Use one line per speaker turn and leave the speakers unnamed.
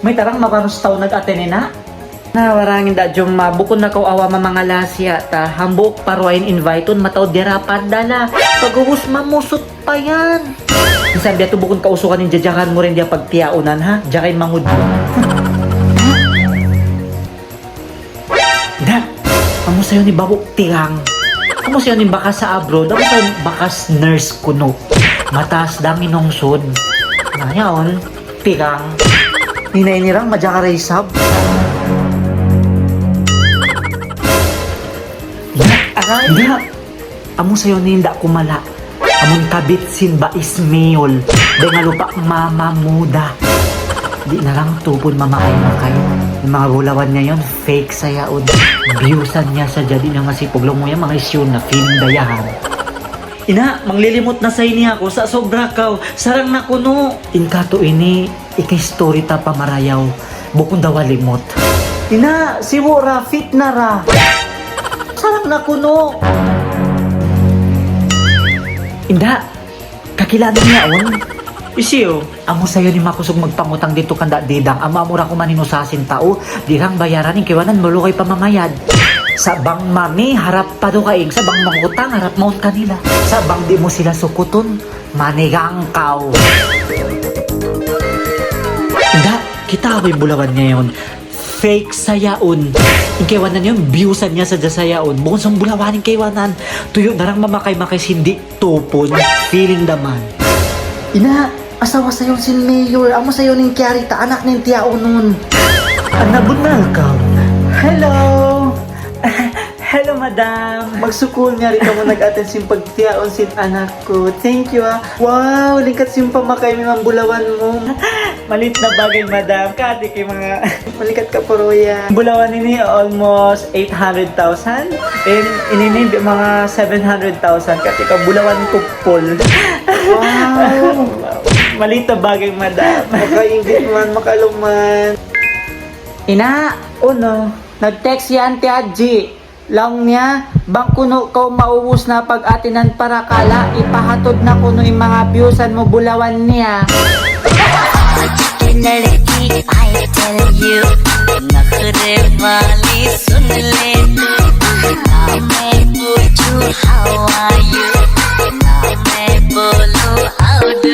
May tarang makanustaw nag-atene na. Nawarangin da jom mabukon na awa mga lasya ta hambok parwain inviteon mataw dirapan dala paghuhus mamusot pa yan. Isang dia to bukon kausukan ng jajakan mo rin dia pagtiaunan ha jakain mangud. Da, amo sayo ni babok tirang. Amo sayo ni bakas sa abroad, amo sayo bakas nurse kuno. Matas dang inungsod. Ngayon, tirang. Ninainirang majakare sab. Hindi. Amo sayo ni hindi kumala. Amon kabit sin ba ismail. Dahil nga lupa mama muda. Di na lang tupon mamakay-makay. Yung mga gulawan niya yun, fake sayaon. Biusan niya sa jadi niya nga si Puglong mo yan, mga isyon na film dayahan. Ina, manglilimot na sa ini ako sa sobra kaw. Sarang na kuno. Inkato ini, ikay story ta pamarayaw. Bukong daw limot. Ina, si Wora fit na ra. Sarang na kuno. Inda, kakilala niya on. Isiyo, amo sayo ni makusog magpangutang dito kanda didang. Amamura ko maninusasin tao. Dirang bayaran ni kiwanan mo kay pamamayad. Sa bang mami, harap pa do kaing. Sa bang mangutang, harap maut kanila. Sa bang di mo sila sukuton, manigang kaw. Inda, kita away bulawan niya yun. Fake sayaon. Yung kaywanan yun, biusan niya sa sayaon. Bukod sa bulawanin kaywanan, tuyo narang mamakay-makay hindi tupon. Feeling daman. Ina, asawa sa'yo si Mayor. Amo sa'yo ning Kiarita, anak ning tiyao nun. Anabunal ka. Hello! Hello, madam. Magsukul nga rin ka mo nag-attend sin pagtiyaon sin anak ko. Thank you, ah. Wow, lingkat sin pamakay may bulawan mo. Malit na bagay, madam. Kati kay mga malikat ka puro yan. Bulawan ini almost 800,000. And inini mga 700,000. Kati ka bulawan ko full. Wow. Malit na bagay, madam. Makaingit man, makaluman. Ina, uno. Nag-text yan, Ate Adji. Lang niya, bang kuno ko mauubos na pag-atinan para kala, ipahatod na kuno yung mga viewsan mo bulawan niya. I tell you, nakhre wali sun le tu. Na main puchu how are you? Na main bolu how do